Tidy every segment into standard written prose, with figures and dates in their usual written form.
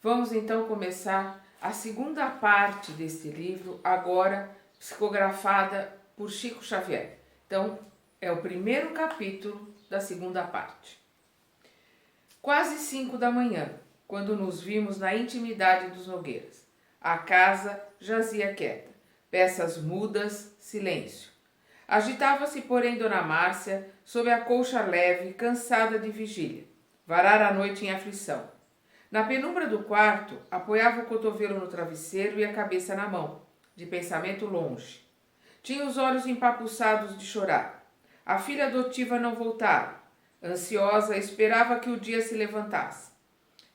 Vamos então começar a segunda parte deste livro, agora psicografada por Chico Xavier. Então, é o primeiro capítulo da segunda parte. Quase 5 da manhã, quando nos vimos na intimidade dos Nogueiras. A casa jazia quieta, peças mudas, silêncio. Agitava-se, porém, Dona Márcia, sob a colcha leve, cansada de vigília. Varar a noite em aflição. Na penumbra do quarto, apoiava o cotovelo no travesseiro e a cabeça na mão, de pensamento longe. Tinha os olhos empapuçados de chorar. A filha adotiva não voltara. Ansiosa, esperava que o dia se levantasse.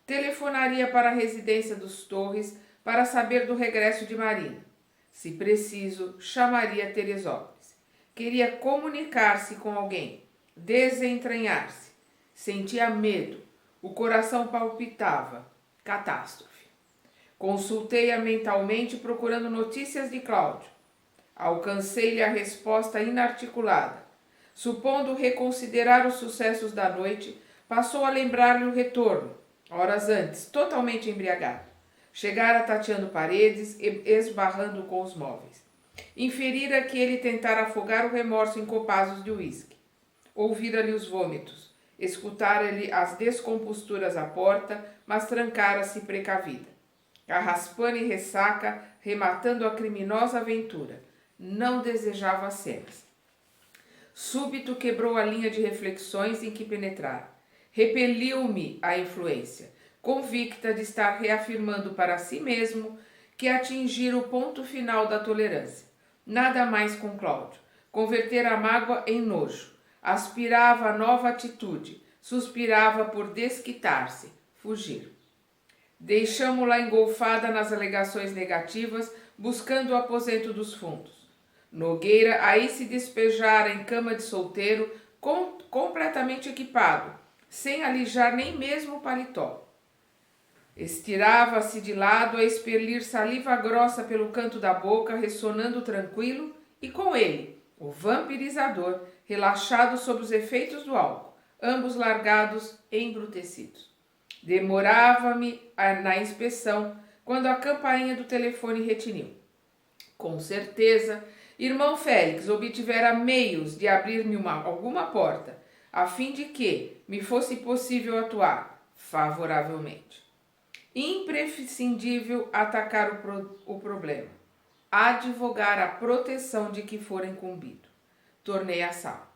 Telefonaria para a residência dos Torres para saber do regresso de Marina. Se preciso, chamaria Teresópolis. Queria comunicar-se com alguém, desentranhar-se. Sentia medo. O coração palpitava. Catástrofe. Consultei-a mentalmente procurando notícias de Cláudio. Alcancei-lhe a resposta inarticulada. Supondo reconsiderar os sucessos da noite, passou a lembrar-lhe o retorno, horas antes, totalmente embriagado. Chegara tateando paredes e esbarrando com os móveis. Inferira que ele tentara afogar o remorso em copazos de uísque. Ouvira-lhe os vômitos. Escutara-lhe as descomposturas à porta, mas trancara-se precavida. Carraspana e ressaca, rematando a criminosa aventura. Não desejava cenas. Súbito quebrou a linha de reflexões em que penetrara. Repeliu-me a influência, convicta de estar reafirmando para si mesmo que atingira o ponto final da tolerância. Nada mais com Cláudio. Converter a mágoa em nojo. Aspirava a nova atitude, suspirava por desquitar-se, fugir. Deixamo-la engolfada nas alegações negativas, buscando o aposento dos fundos. Nogueira aí se despejara em cama de solteiro, completamente equipado, sem alijar nem mesmo o paletó. Estirava-se de lado a expelir saliva grossa pelo canto da boca, ressonando tranquilo, e com ele, o vampirizador, relaxado sob os efeitos do álcool, ambos largados e embrutecidos. Demorava-me na inspeção quando a campainha do telefone retiniu. Com certeza, irmão Félix obtivera meios de abrir-me alguma porta, a fim de que me fosse possível atuar favoravelmente. Imprescindível atacar o problema, advogar a proteção de que for incumbido. Tornei à sala.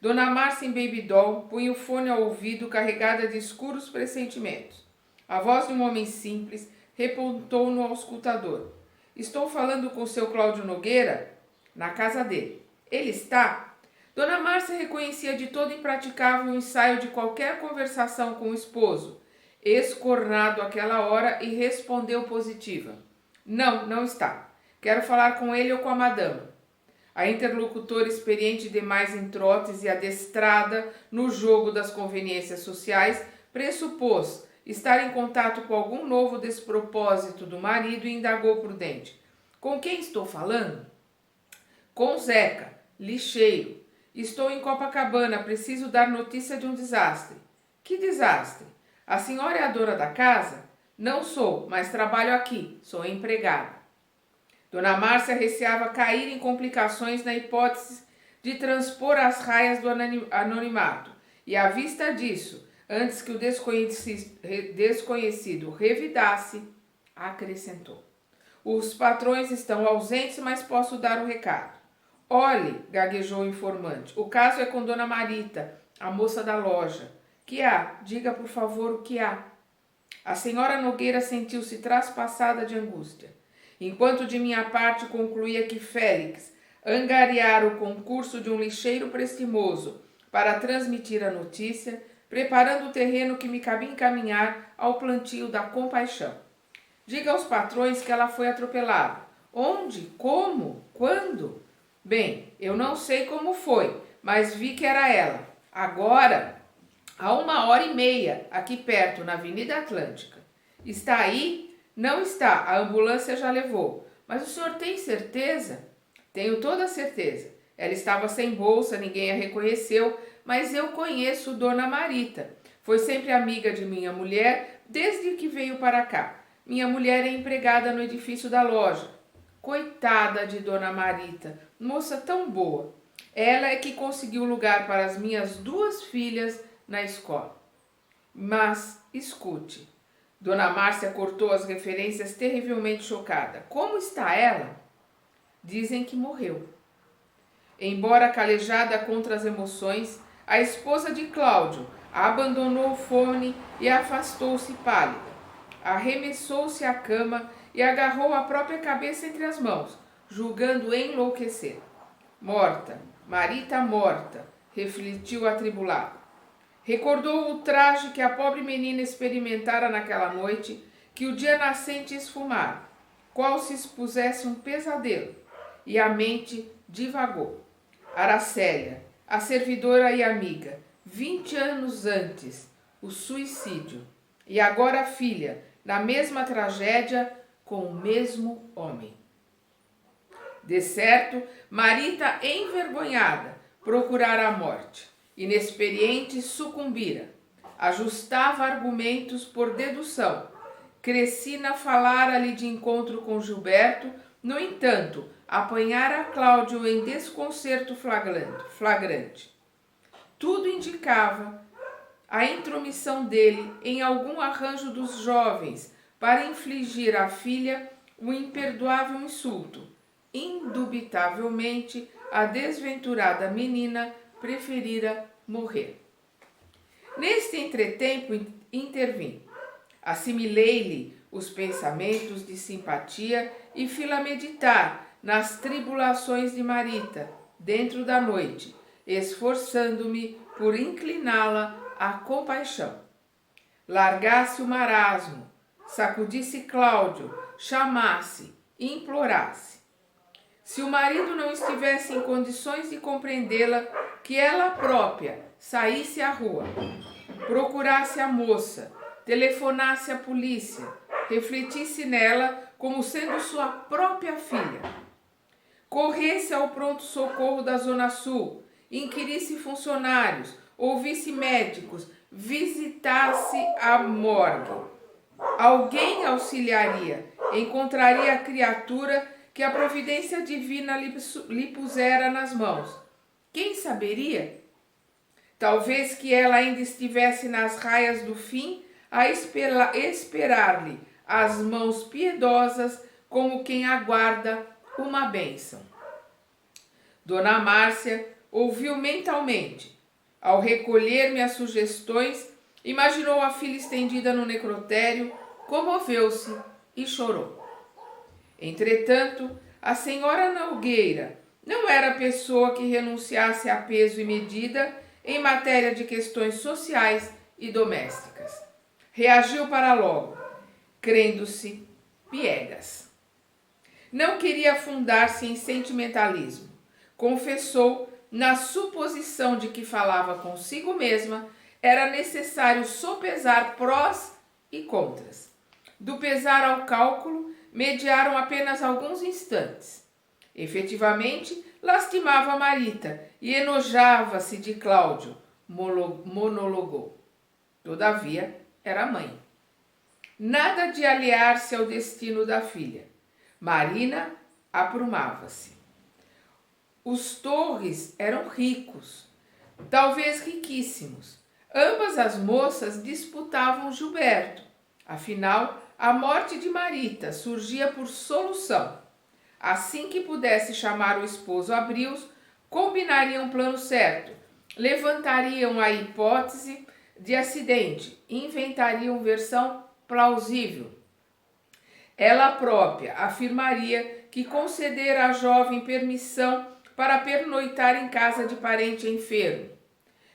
Dona Márcia em baby doll punha o fone ao ouvido carregada de escuros pressentimentos. A voz de um homem simples repontou no auscultador. Estou falando com o seu Cláudio Nogueira? Na casa dele. Ele está? Dona Márcia reconhecia de todo impraticável o ensaio de qualquer conversação com o esposo, escornado àquela hora, e respondeu positiva. Não, não está. Quero falar com ele ou com a madama. A interlocutora, experiente demais em trotes e adestrada no jogo das conveniências sociais, pressupôs estar em contato com algum novo despropósito do marido e indagou prudente. Com quem estou falando? Com Zeca, lixeiro. Estou em Copacabana, preciso dar notícia de um desastre. Que desastre? A senhora é a dona da casa? Não sou, mas trabalho aqui, sou empregada. Dona Márcia receava cair em complicações na hipótese de transpor as raias do anonimato, e à vista disso, antes que o desconhecido revidasse, acrescentou. Os patrões estão ausentes, mas posso dar o recado. Olhe, gaguejou o informante, o caso é com Dona Marita, a moça da loja. Que há? Diga, por favor, o que há. A senhora Nogueira sentiu-se traspassada de angústia. Enquanto de minha parte concluía que Félix angariara o concurso de um lixeiro prestimoso para transmitir a notícia, preparando o terreno que me cabia encaminhar ao plantio da compaixão. Diga aos patrões que ela foi atropelada. Onde? Como? Quando? Bem, eu não sei como foi, mas vi que era ela. Agora, há 1h30, aqui perto, na Avenida Atlântica. Está aí? Não está, a ambulância já levou. Mas o senhor tem certeza? Tenho toda a certeza. Ela estava sem bolsa, ninguém a reconheceu, mas eu conheço Dona Marita. Foi sempre amiga de minha mulher desde que veio para cá. Minha mulher é empregada no edifício da loja. Coitada de Dona Marita, moça tão boa. Ela é que conseguiu lugar para as minhas 2 filhas na escola. Mas, escute. Dona Márcia cortou as referências terrivelmente chocada. Como está ela? Dizem que morreu. Embora calejada contra as emoções, a esposa de Cláudio abandonou o fone e afastou-se pálida. Arremessou-se à cama e agarrou a própria cabeça entre as mãos, julgando enlouquecer. Morta, Marita morta, refletiu atribulada. Recordou o traje que a pobre menina experimentara naquela noite, que o dia nascente esfumara, qual se expusesse um pesadelo, e a mente divagou. Aracélia, a servidora e amiga, 20 anos antes, o suicídio, e agora a filha, na mesma tragédia, com o mesmo homem. De certo, Marita, envergonhada, procurara a morte. Inexperiente, sucumbira. Ajustava argumentos por dedução. Crescina falara-lhe de encontro com Gilberto, no entanto, apanhara Cláudio em desconcerto flagrante. Tudo indicava a intromissão dele em algum arranjo dos jovens para infligir à filha um imperdoável insulto. Indubitavelmente, a desventurada menina preferira morrer. Neste entretempo intervim. Assimilei-lhe os pensamentos de simpatia e fui-la meditar nas tribulações de Marita, dentro da noite, esforçando-me por incliná-la à compaixão. Largasse o marasmo, sacudisse Cláudio, chamasse, implorasse. Se o marido não estivesse em condições de compreendê-la, que ela própria saísse à rua, procurasse a moça, telefonasse à polícia, refletisse nela como sendo sua própria filha. Corresse ao pronto-socorro da Zona Sul, inquirisse funcionários, ouvisse médicos, visitasse a morgue. Alguém auxiliaria, encontraria a criatura que a providência divina lhe pusera nas mãos. Quem saberia? Talvez que ela ainda estivesse nas raias do fim a esperar-lhe as mãos piedosas como quem aguarda uma bênção. Dona Márcia ouviu mentalmente. Ao recolher-me as sugestões, imaginou a filha estendida no necrotério, comoveu-se e chorou. Entretanto, a senhora Nogueira não era pessoa que renunciasse a peso e medida em matéria de questões sociais e domésticas. Reagiu para logo, crendo-se piegas. Não queria afundar-se em sentimentalismo. Confessou, na suposição de que falava consigo mesma, era necessário sopesar prós e contras. Do pesar ao cálculo, mediaram apenas alguns instantes. Efetivamente, lastimava Marita e enojava-se de Cláudio, monologou. Todavia, era mãe. Nada de aliar-se ao destino da filha. Marina aprumava-se. Os Torres eram ricos, talvez riquíssimos. Ambas as moças disputavam Gilberto. Afinal, a morte de Marita surgia por solução. Assim que pudesse chamar o esposo a brios, combinariam um plano certo, levantariam a hipótese de acidente, inventariam versão plausível. Ela própria afirmaria que concedera à jovem permissão para pernoitar em casa de parente enfermo,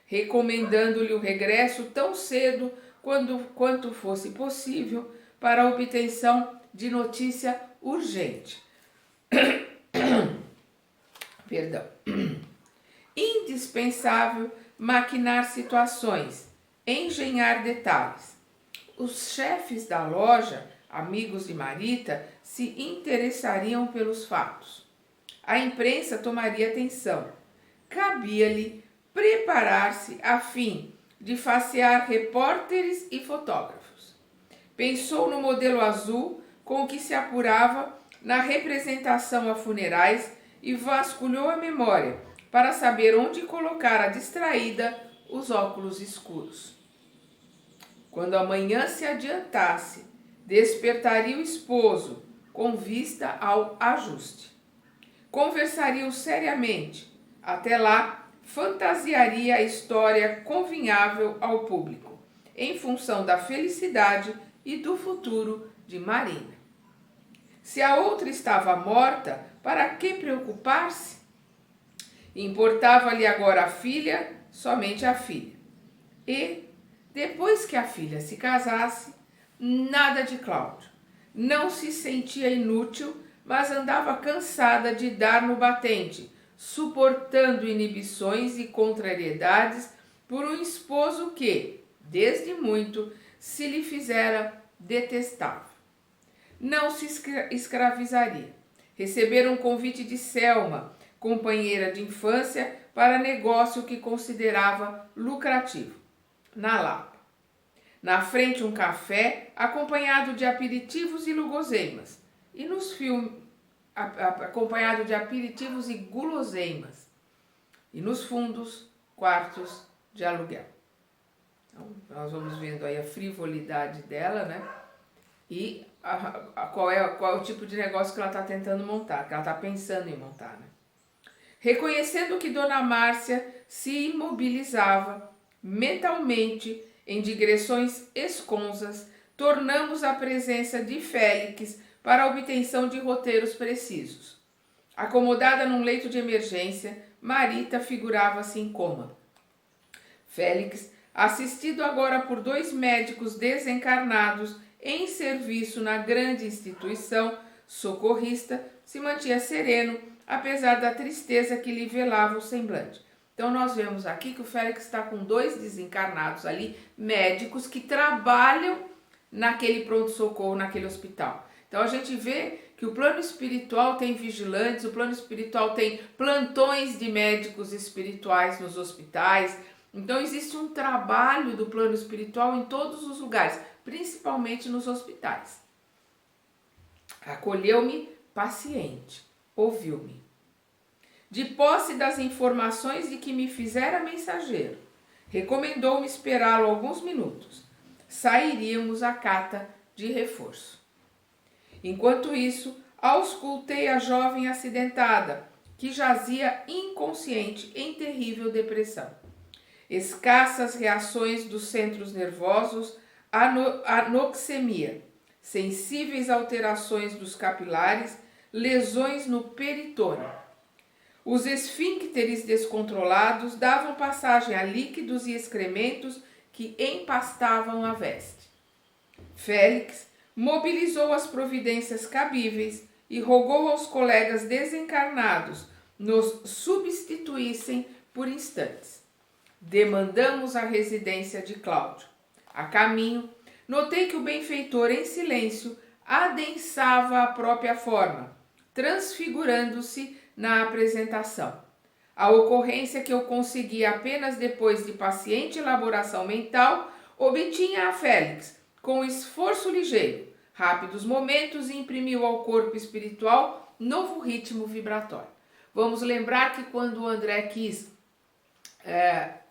recomendando-lhe o regresso tão cedo quanto fosse possível para a obtenção de notícia urgente. Perdão. Indispensável maquinar situações, engenhar detalhes. Os chefes da loja, amigos de Marita, se interessariam pelos fatos. A imprensa tomaria atenção. Cabia-lhe preparar-se a fim de facear repórteres e fotógrafos. Pensou no modelo azul com o que se apurava na representação a funerais e vasculhou a memória para saber onde colocar a distraída os óculos escuros. Quando a manhã se adiantasse, despertaria o esposo com vista ao ajuste. Conversariam seriamente. Até lá, fantasiaria a história convinhável ao público, em função da felicidade e do futuro de Marina. Se a outra estava morta, para que preocupar-se? Importava-lhe agora a filha, somente a filha. E, depois que a filha se casasse, nada de Cláudio. Não se sentia inútil, mas andava cansada de dar no batente, suportando inibições e contrariedades por um esposo que, desde muito, se lhe fizera detestável. Não se escravizaria. Recebera um convite de Selma, companheira de infância, para negócio que considerava lucrativo, na Lapa. Na frente um café, acompanhado de aperitivos e guloseimas. E nos filmes, acompanhado de aperitivos e guloseimas. E nos fundos, quartos de aluguel. Então, nós vamos vendo aí a frivolidade dela, né? E qual é o tipo de negócio que ela está tentando montar, que ela está pensando em montar, né? Reconhecendo que Dona Márcia se imobilizava mentalmente em digressões esconsas, tornamos a presença de Félix para a obtenção de roteiros precisos. Acomodada num leito de emergência, Marita figurava-se em coma. Félix, assistido agora por 2 médicos desencarnados em serviço na grande instituição socorrista, se mantinha sereno, apesar da tristeza que lhe velava o semblante. Então nós vemos aqui que o Félix está com 2 desencarnados ali, médicos que trabalham naquele pronto-socorro, naquele hospital. Então a gente vê que o plano espiritual tem vigilantes, o plano espiritual tem plantões de médicos espirituais nos hospitais. Então existe um trabalho do plano espiritual em todos os lugares, principalmente nos hospitais. Acolheu-me paciente, ouviu-me. De posse das informações de que me fizera mensageiro, recomendou-me esperá-lo alguns minutos. Sairíamos à cata de reforço. Enquanto isso, auscultei a jovem acidentada, que jazia inconsciente em terrível depressão. Escassas reações dos centros nervosos, anoxemia, sensíveis alterações dos capilares, lesões no peritônio. Os esfíncteres descontrolados davam passagem a líquidos e excrementos que empastavam a veste. Félix mobilizou as providências cabíveis e rogou aos colegas desencarnados nos substituíssem por instantes. Demandamos a residência de Cláudio. A caminho, notei que o benfeitor, em silêncio, adensava a própria forma, transfigurando-se na apresentação. A ocorrência que eu consegui apenas depois de paciente elaboração mental, obtinha a Félix, com esforço ligeiro, rápidos momentos, e imprimiu ao corpo espiritual novo ritmo vibratório. Vamos lembrar que quando o André quis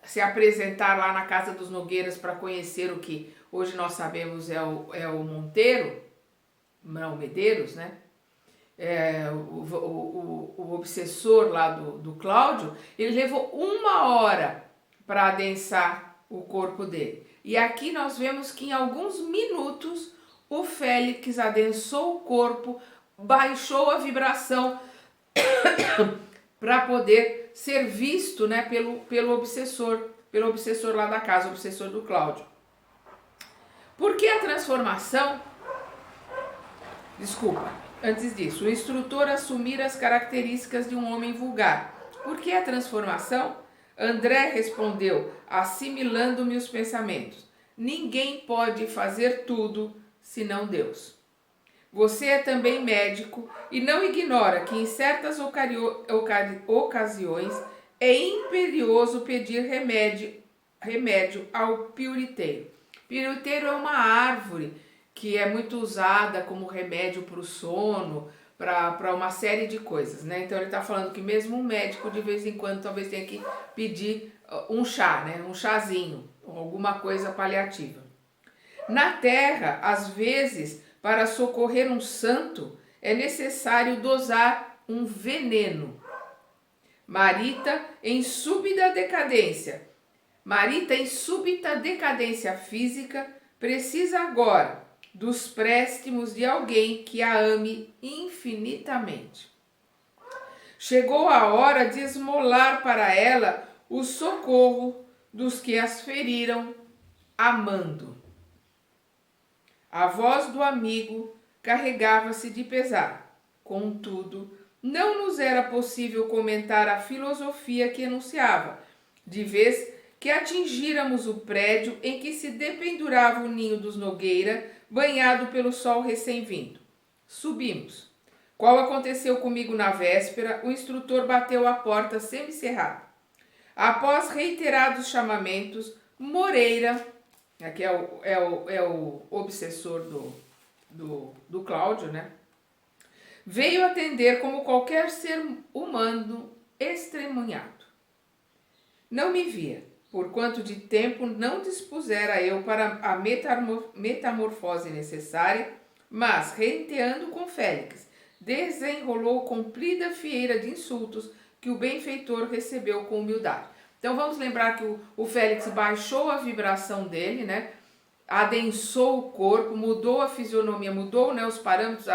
se apresentar lá na casa dos Nogueiras para conhecer o que hoje nós sabemos é o Monteiro, não, Medeiros, né? O obsessor lá do Cláudio, ele levou 1 hora para adensar o corpo dele. E aqui nós vemos que em alguns minutos o Félix adensou o corpo, baixou a vibração para poder ser visto, né, pelo obsessor lá da casa, o obsessor do Cláudio. Por que a transformação? Desculpa, antes disso, o instrutor assumir as características de um homem vulgar. Por que a transformação? André respondeu, assimilando-me os pensamentos. Ninguém pode fazer tudo senão Deus. Você é também médico e não ignora que em certas ocasiões é imperioso pedir remédio ao piuriteiro. Piuriteiro é uma árvore que é muito usada como remédio para o sono, para uma série de coisas, né? Então ele está falando que mesmo um médico de vez em quando talvez tenha que pedir um chá, né? Um chazinho, alguma coisa paliativa. Na terra, às vezes, para socorrer um santo, é necessário dosar um veneno. Marita em súbita decadência física, precisa agora dos préstimos de alguém que a ame infinitamente. Chegou a hora de esmolar para ela o socorro dos que as feriram, amando. A voz do amigo carregava-se de pesar. Contudo, não nos era possível comentar a filosofia que enunciava, de vez que atingíramos o prédio em que se dependurava o ninho dos Nogueira, banhado pelo sol recém-vindo. Subimos. Qual aconteceu comigo na véspera, o instrutor bateu a porta semicerrada. Após reiterados chamamentos, Moreira, aqui é o obsessor do Cláudio, né? Veio atender como qualquer ser humano estremunhado. Não me via, por quanto de tempo não dispusera eu para a metamorfose necessária, mas, renteando com Félix, desenrolou comprida fieira de insultos que o benfeitor recebeu com humildade. Então vamos lembrar que o Félix baixou a vibração dele, né? Adensou o corpo, mudou a fisionomia, mudou, né, os parâmetros,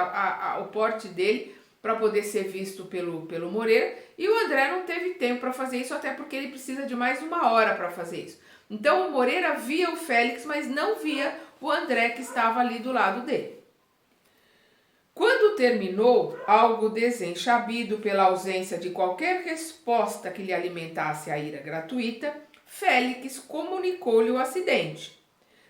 o porte dele para poder ser visto pelo Moreira, e o André não teve tempo para fazer isso, até porque ele precisa de mais 1 hora para fazer isso. Então o Moreira via o Félix, mas não via o André que estava ali do lado dele. Quando terminou, algo desenchabido pela ausência de qualquer resposta que lhe alimentasse a ira gratuita, Félix comunicou-lhe o acidente.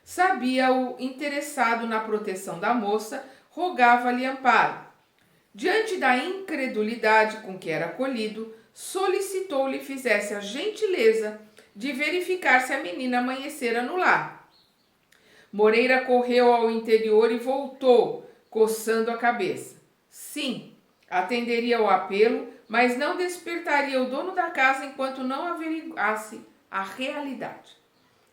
Sabia-o interessado na proteção da moça, rogava-lhe amparo. Diante da incredulidade com que era acolhido, solicitou-lhe fizesse a gentileza de verificar se a menina amanhecera no lar. Moreira correu ao interior e voltou, coçando a cabeça. Sim, atenderia o apelo, mas não despertaria o dono da casa enquanto não averiguasse a realidade.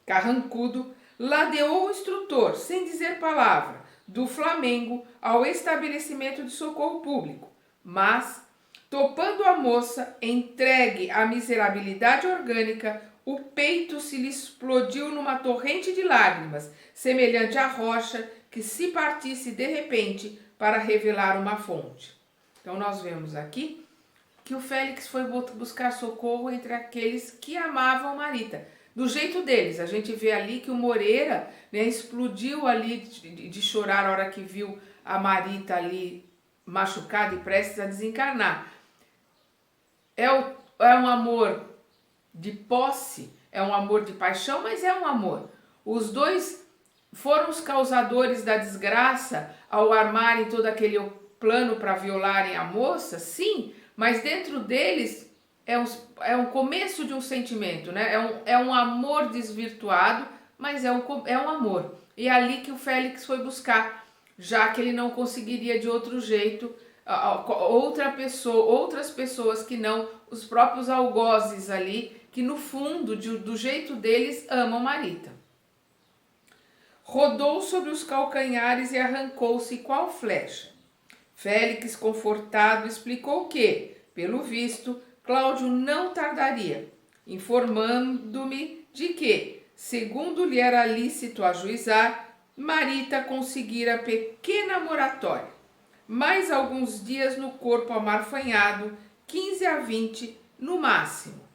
Carrancudo ladeou o instrutor, sem dizer palavra, do Flamengo ao estabelecimento de socorro público, mas, topando a moça, entregue à miserabilidade orgânica, o peito se lhe explodiu numa torrente de lágrimas, semelhante à rocha que se partisse de repente para revelar uma fonte. Então nós vemos aqui que o Félix foi buscar socorro entre aqueles que amavam Marita. Do jeito deles, a gente vê ali que o Moreira, né, explodiu ali de chorar na hora que viu a Marita ali machucada e prestes a desencarnar. É um amor de posse, é um amor de paixão, mas é um amor. Os dois foram os causadores da desgraça ao armarem todo aquele plano para violarem a moça, sim, mas dentro deles é um começo de um sentimento, né? É um amor desvirtuado, mas é um amor. E é ali que o Félix foi buscar, já que ele não conseguiria de outro jeito, outras pessoas que não os próprios algozes ali, que no fundo, do jeito deles, amam Marita. Rodou sobre os calcanhares e arrancou-se qual flecha. Félix, confortado, explicou que, pelo visto, Cláudio não tardaria, informando-me de que, segundo lhe era lícito ajuizar, Marita conseguira pequena moratória, mais alguns dias no corpo amarfanhado, 15 a 20 no máximo.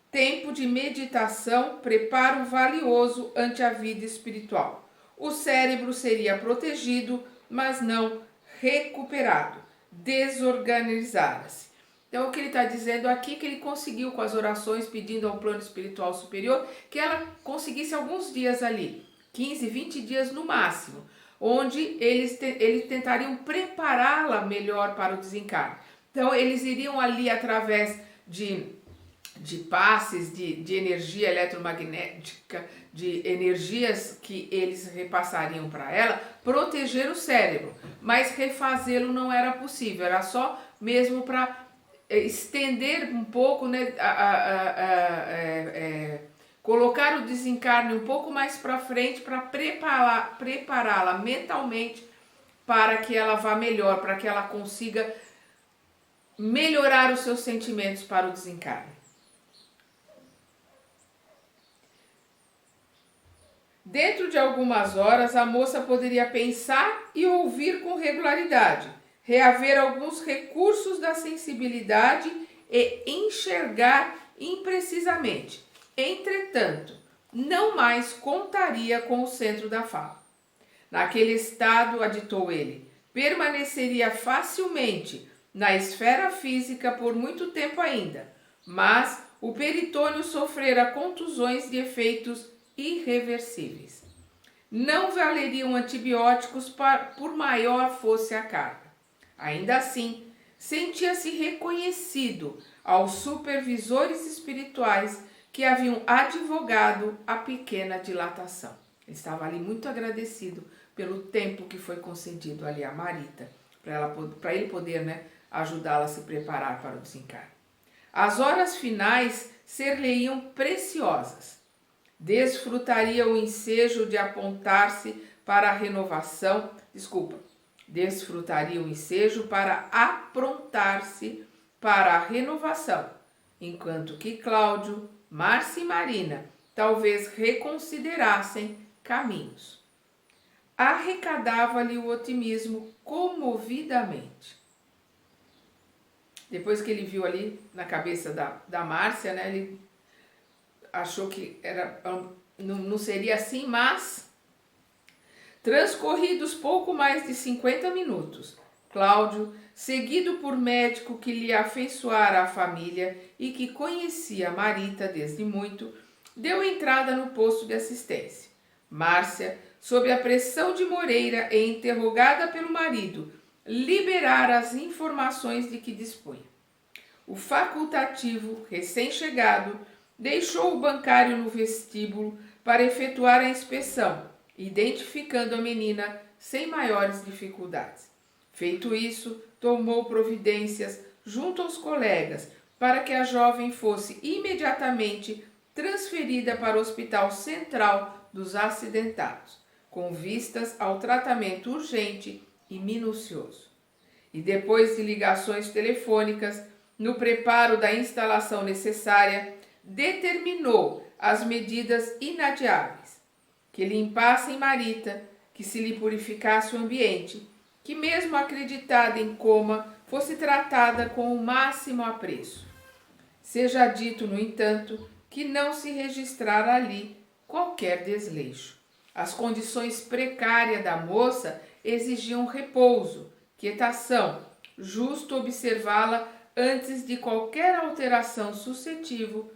Tempo de meditação, preparo valioso ante a vida espiritual. O cérebro seria protegido, mas não recuperado, desorganizara-se. Então, o que ele está dizendo aqui é que ele conseguiu, com as orações, pedindo ao plano espiritual superior, que ela conseguisse alguns dias ali, 15, 20 dias no máximo, onde eles tentariam prepará-la melhor para o desencarne. Então, eles iriam ali, através de de passes de energia eletromagnética, de energias que eles repassariam para ela, proteger o cérebro. Mas refazê-lo não era possível, era só mesmo para estender um pouco, né, colocar o desencarne um pouco mais para frente para prepará-la mentalmente para que ela vá melhor, para que ela consiga melhorar os seus sentimentos para o desencarne. Dentro de algumas horas, a moça poderia pensar e ouvir com regularidade, reaver alguns recursos da sensibilidade e enxergar imprecisamente. Entretanto, não mais contaria com o centro da fala. Naquele estado, aditou ele, permaneceria facilmente na esfera física por muito tempo ainda, mas o peritônio sofrera contusões de efeitos irreversíveis. Não valeriam antibióticos por maior fosse a carga. Ainda assim, sentia-se reconhecido aos supervisores espirituais que haviam advogado a pequena dilatação. Ele estava ali muito agradecido pelo tempo que foi concedido ali a Marita, para ele poder, né, ajudá-la a se preparar para o desencarne. As horas finais ser-lhe-iam preciosas. Desfrutaria o ensejo de apontar-se para a renovação, desfrutaria o ensejo para aprontar-se para a renovação, enquanto que Cláudio, Márcia e Marina talvez reconsiderassem caminhos. Arrecadava-lhe o otimismo comovidamente. Depois que ele viu ali na cabeça da Márcia, né, ele achou que não seria assim, mas transcorridos pouco mais de 50 minutos, Cláudio, seguido por médico que lhe afeiçoara a família e que conhecia Marita desde muito, deu entrada no posto de assistência. Márcia, sob a pressão de Moreira e interrogada pelo marido, liberara as informações de que dispunha. O facultativo, recém-chegado, deixou o bancário no vestíbulo para efetuar a inspeção, identificando a menina sem maiores dificuldades. Feito isso, tomou providências junto aos colegas para que a jovem fosse imediatamente transferida para o Hospital Central dos Acidentados, com vistas ao tratamento urgente e minucioso. E depois de ligações telefônicas, no preparo da instalação necessária, determinou as medidas inadiáveis, que limpassem Marita, que se lhe purificasse o ambiente, que mesmo acreditada em coma, fosse tratada com o máximo apreço. Seja dito, no entanto, que não se registrara ali qualquer desleixo. As condições precárias da moça exigiam repouso, quietação, justo observá-la antes de qualquer alteração suscetível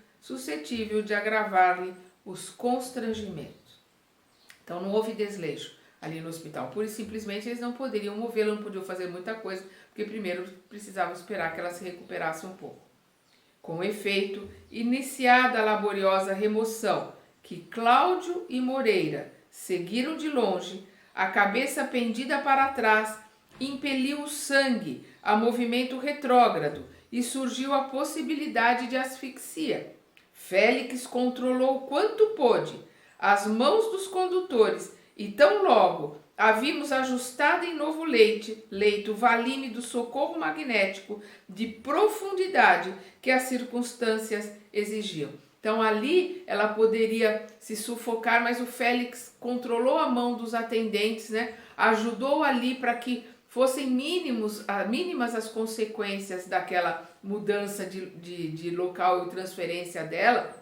de agravar-lhe os constrangimentos. Então não houve desleixo ali no hospital. Pura e simplesmente eles não poderiam movê-la, não podiam fazer muita coisa, porque primeiro precisavam esperar que ela se recuperasse um pouco. Com efeito, iniciada a laboriosa remoção, que Cláudio e Moreira seguiram de longe, a cabeça pendida para trás impeliu o sangue a movimento retrógrado e surgiu a possibilidade de asfixia. Félix controlou quanto pôde as mãos dos condutores e tão logo a vimos ajustada em novo leito valime do socorro magnético de profundidade que as circunstâncias exigiam. Então ali ela poderia se sufocar, mas o Félix controlou a mão dos atendentes, né? Ajudou ali para que fossem mínimas as consequências daquela mudança de local e transferência dela.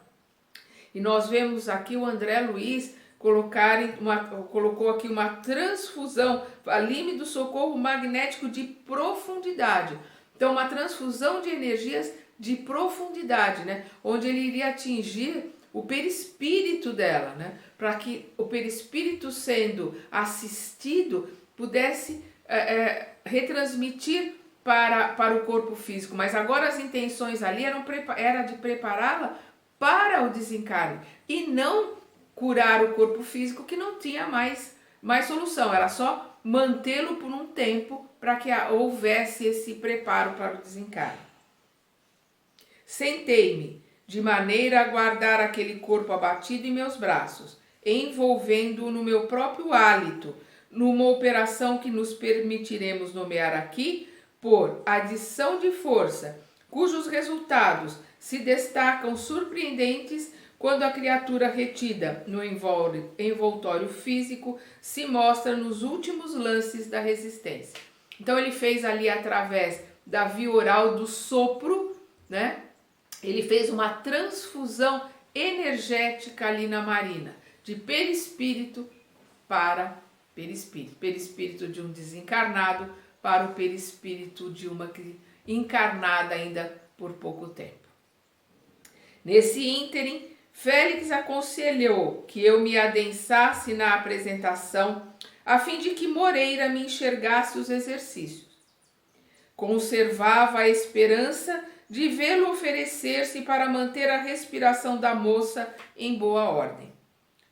E nós vemos aqui o André Luiz colocou aqui uma transfusão, valime do socorro magnético de profundidade. Então, uma transfusão de energias de profundidade, né? Onde ele iria atingir o perispírito dela, né? Para que o perispírito, sendo assistido, pudesse retransmitir para o corpo físico, mas agora as intenções ali era de prepará-la para o desencarne e não curar o corpo físico, que não tinha mais solução, era só mantê-lo por um tempo para que houvesse esse preparo para o desencarne. Sentei-me de maneira a guardar aquele corpo abatido em meus braços, envolvendo-o no meu próprio hálito, numa operação que nos permitiremos nomear aqui por adição de força, cujos resultados se destacam surpreendentes quando a criatura retida no envoltório físico se mostra nos últimos lances da resistência. Então ele fez ali através da via oral do sopro, né? Ele fez uma transfusão energética ali na Marina, de perispírito para perispírito. Perispírito de um desencarnado para o perispírito de uma encarnada ainda por pouco tempo. Nesse ínterim, Félix aconselhou que eu me adensasse na apresentação, a fim de que Moreira me enxergasse os exercícios. Conservava a esperança de vê-lo oferecer-se para manter a respiração da moça em boa ordem.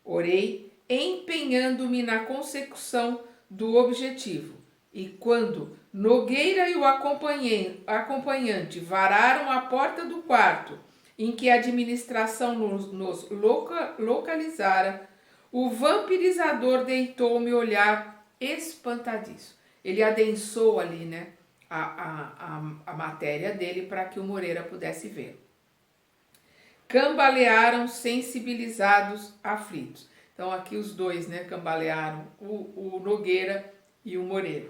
Orei, empenhando-me na consecução do objetivo, e quando Nogueira e o acompanhante vararam a porta do quarto em que a administração nos localizara, o vampirizador deitou-me olhar espantadiço. Ele adensou ali, né, a matéria dele para que o Moreira pudesse ver. Cambalearam sensibilizados, aflitos. Então aqui os dois, né, cambalearam, o Nogueira e o Moreira.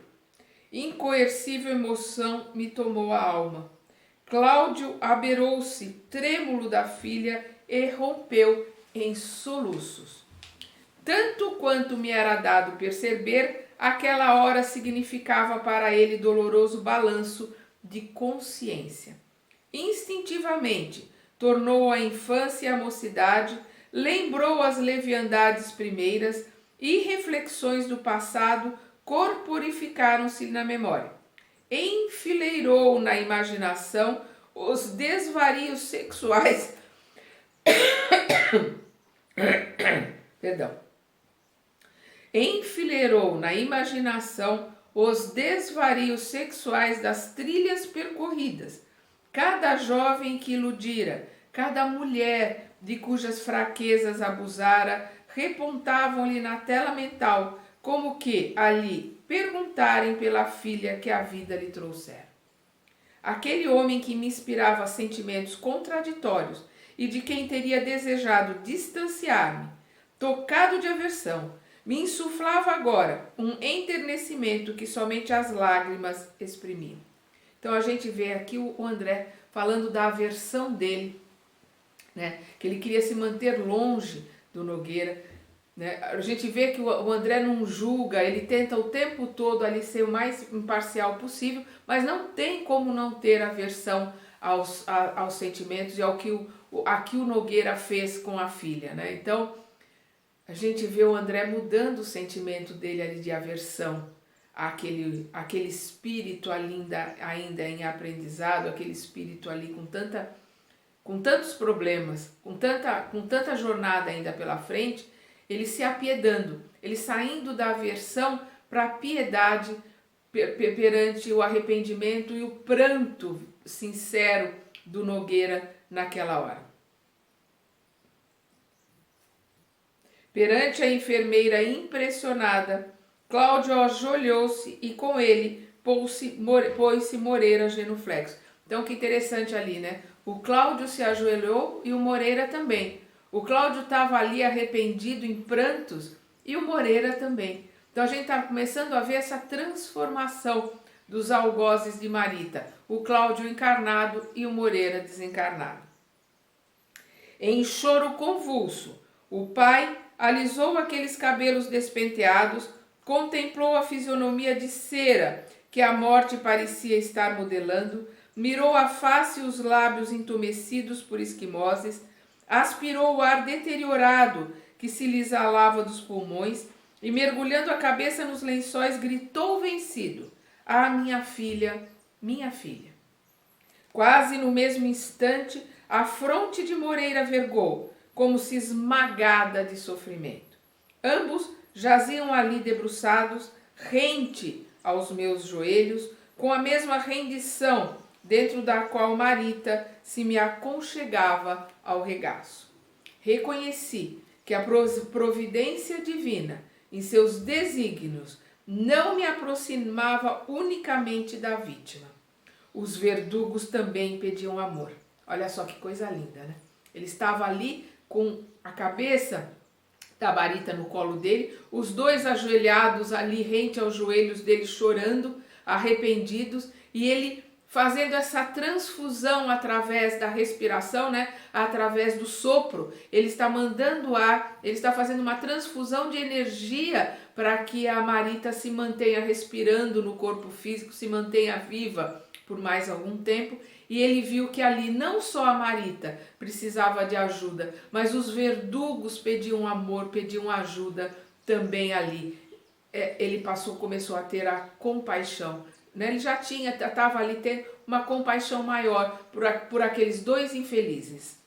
Incoercível emoção me tomou a alma. Cláudio aberou-se, trêmulo da filha, e rompeu em soluços. Tanto quanto me era dado perceber, aquela hora significava para ele doloroso balanço de consciência. Instintivamente, tornou a infância e a mocidade, lembrou as leviandades primeiras e reflexões do passado corporificaram-se na memória. Enfileirou na imaginação os desvarios sexuais enfileirou na imaginação os desvarios sexuais das trilhas percorridas, cada jovem que iludira, cada mulher de cujas fraquezas abusara, repontavam-lhe na tela mental, como que ali perguntarem pela filha que a vida lhe trouxera. Aquele homem que me inspirava sentimentos contraditórios e de quem teria desejado distanciar-me, tocado de aversão, me insuflava agora um enternecimento que somente as lágrimas exprimiam. Então a gente vê aqui o André falando da aversão dele, né? Que ele queria se manter longe do Nogueira, né? A gente vê que o André não julga, ele tenta o tempo todo ali ser o mais imparcial possível, mas não tem como não ter aversão aos sentimentos e ao que o Nogueira fez com a filha, né? Então a gente vê o André mudando o sentimento dele ali de aversão àquele espírito ainda em aprendizado, aquele espírito ali com tantos problemas, com tanta jornada ainda pela frente, ele se apiedando, ele saindo da aversão para a piedade perante o arrependimento e o pranto sincero do Nogueira naquela hora. Perante a enfermeira impressionada, Cláudio ajoelhou-se e com ele pôs-se Moreira genuflexo. Então que interessante ali, né? O Cláudio se ajoelhou e o Moreira também. O Cláudio estava ali arrependido em prantos e o Moreira também. Então a gente está começando a ver essa transformação dos algozes de Marita. O Cláudio encarnado e o Moreira desencarnado. Em choro convulso, o pai alisou aqueles cabelos despenteados, contemplou a fisionomia de cera que a morte parecia estar modelando, mirou a face e os lábios entumecidos por esquimoses, aspirou o ar deteriorado que se lhe exalava dos pulmões e, mergulhando a cabeça nos lençóis, gritou vencido: "Ah, minha filha, minha filha. Quase no mesmo instante, a fronte de Moreira vergou, como se esmagada de sofrimento. Ambos jaziam ali debruçados, rente aos meus joelhos, com a mesma rendição dentro da qual Marita se me aconchegava ao regaço. Reconheci que a providência divina, em seus desígnios, não me aproximava unicamente da vítima. Os verdugos também pediam amor. Olha só que coisa linda, né? Ele estava ali com a cabeça da Marita no colo dele, os dois ajoelhados ali rente aos joelhos dele, chorando, arrependidos, e ele fazendo essa transfusão através da respiração, né? Através do sopro. Ele está mandando ar, ele está fazendo uma transfusão de energia para que a Marita se mantenha respirando no corpo físico, se mantenha viva por mais algum tempo. E ele viu que ali não só a Marita precisava de ajuda, mas os verdugos pediam amor, pediam ajuda também ali. Ele começou a ter a compaixão, né? Ele já estava ali tendo uma compaixão maior por aqueles dois infelizes.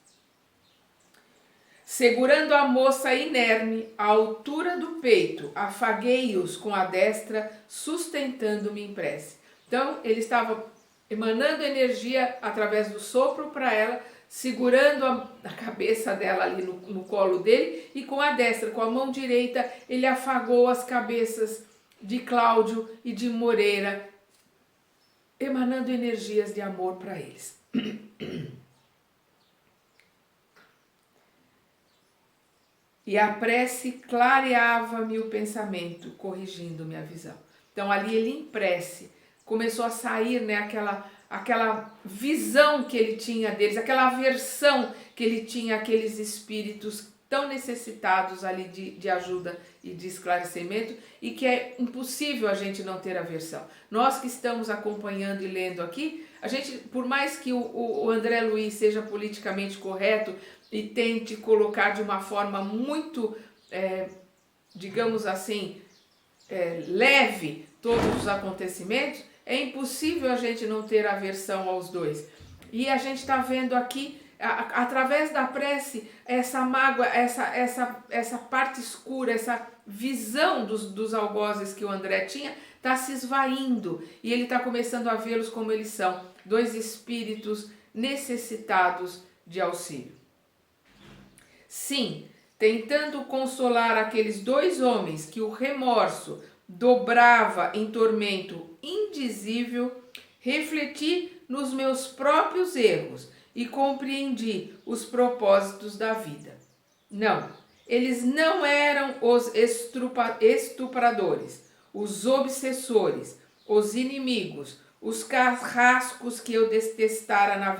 Segurando a moça inerme à altura do peito, afaguei-os com a destra, sustentando-me em prece. Então ele estava emanando energia através do sopro para ela, segurando a cabeça dela ali no colo dele, e com a destra, com a mão direita, ele afagou as cabeças de Cláudio e de Moreira, emanando energias de amor para eles. E a prece clareava-me o pensamento, corrigindo-me a visão. Então ali ele em prece começou a sair, né, aquela visão que ele tinha deles, aquela aversão que ele tinha àqueles espíritos tão necessitados ali de ajuda e de esclarecimento, e que é impossível a gente não ter aversão. Nós que estamos acompanhando e lendo aqui, a gente, por mais que o André Luiz seja politicamente correto e tente colocar de uma forma muito, digamos assim, leve todos os acontecimentos, é impossível a gente não ter aversão aos dois. E a gente está vendo aqui, através da prece, essa mágoa, essa parte escura, essa visão dos algozes que o André tinha, está se esvaindo. E ele está começando a vê-los como eles são, dois espíritos necessitados de auxílio. Sim, tentando consolar aqueles dois homens que o remorso dobrava em tormento indizível, refleti nos meus próprios erros e compreendi os propósitos da vida. Não, eles não eram os estupradores, os obsessores, os inimigos, os carrascos que eu detestara na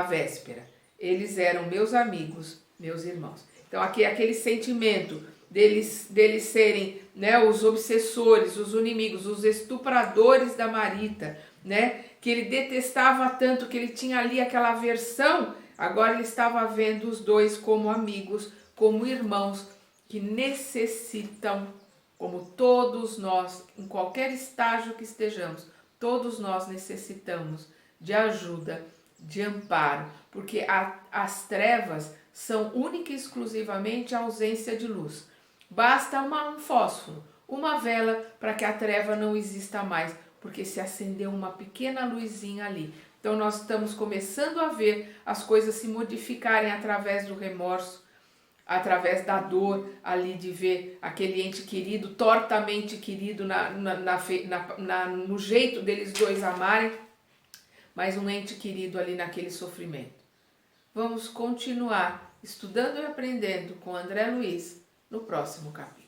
véspera. Eles eram meus amigos, meus irmãos. Então aqui é aquele sentimento deles serem, né, os obsessores, os inimigos, os estupradores da Marita, né, que ele detestava tanto, que ele tinha ali aquela aversão. Agora ele estava vendo os dois como amigos, como irmãos que necessitam, como todos nós, em qualquer estágio que estejamos, todos nós necessitamos de ajuda, de amparo, porque as trevas são única e exclusivamente a ausência de luz. Basta um fósforo, uma vela, para que a treva não exista mais, porque se acendeu uma pequena luzinha ali. Então nós estamos começando a ver as coisas se modificarem através do remorso, através da dor ali de ver aquele ente querido, tortamente querido no jeito deles dois amarem, mas um ente querido ali naquele sofrimento. Vamos continuar estudando e aprendendo com André Luiz no próximo capítulo.